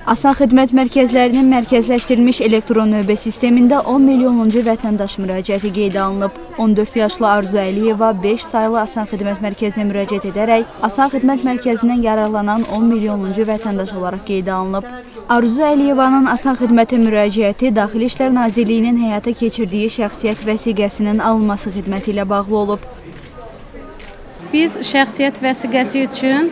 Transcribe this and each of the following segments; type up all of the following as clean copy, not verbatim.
Asan xidmət mərkəzlərinin mərkəzləşdirilmiş elektron növbə sistemində 10 milyonuncu vətəndaş müraciəti qeydə alınıb. 14 yaşlı Arzu Əliyeva 5 saylı Asan xidmət mərkəzinə müraciət edərək Asan xidmət mərkəzindən yararlanan 10 milyonuncu vətəndaş olaraq qeydə alınıb. Arzu Əliyevanın Asan xidmətə müraciəti Daxili İşlər Nazirliyinin həyata keçirdiyi şəxsiyyət vəsiqəsinin alınması xidməti ilə bağlı olub. Biz şəxsiyyət vəsiqəsi üçün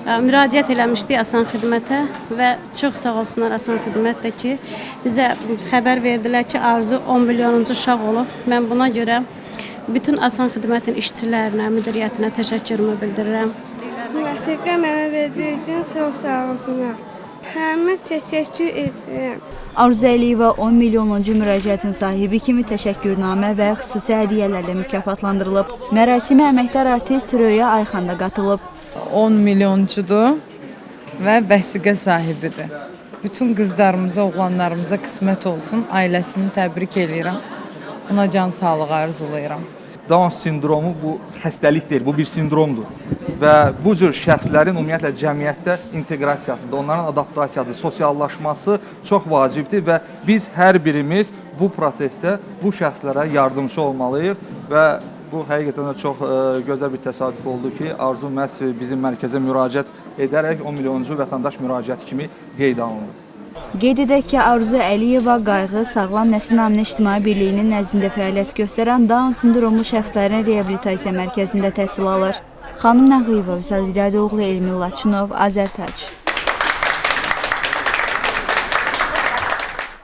müraciət eləmişdik Asan xidmətə və çox sağ olsunlar Asan xidmətdə ki, bizə xəbər verdilər ki, Arzu 10 milyonuncu uşaq olub. Mən buna görə bütün Asan xidmətin işçilərinə, müdiriyyətinə təşəkkürümü bildirirəm. Vəsiqə mənə verdiyi üçün çox sağ olsunlar. Həmə təşəkkür edirəm. Arzu Əliyeva 10 milyonuncu müraciətin sahibi kimi təşəkkürnamə və xüsusi hədiyyələrlə mükafatlandırılıb. Mərasimə əməkdar artist Röya Ayxan da qatılıb. 10 milyoncudur və vəsiqə sahibidir. Bütün qızlarımıza, oğlanlarımıza qismət olsun. Ailəsini təbrik edirəm. Ona can sağlığı arzulayıram. Down sindromu bu xəstəlik deyil, bu bir sindromdur. Və bu cür şəxslərin ümumiyyətlə cəmiyyətdə inteqrasiyasıdır, onların adaptasiyası, sosiallaşması çox vacibdir və biz hər birimiz bu prosesdə bu şəxslərə yardımcı olmalıyıq və bu həqiqətən də çox gözəl bir təsadüf oldu ki, Arzu məhz bizim mərkəzə müraciət edərək 10 milyonuncu vətəndaş müraciəti kimi qeydə alınır. Qeyd edək ki, Arzu Əliyeva Qayğı Sağlam Nəsil Naminə İctimai Birliyinin nəzdində fəaliyyət göstərən Down sindromlu şəxslərin reabilitasiya mərkəzində təhsil alır. Xanım Nəğıyeva, Vüsal Vidadoğlu, Elmin Laçınov, Azərtac.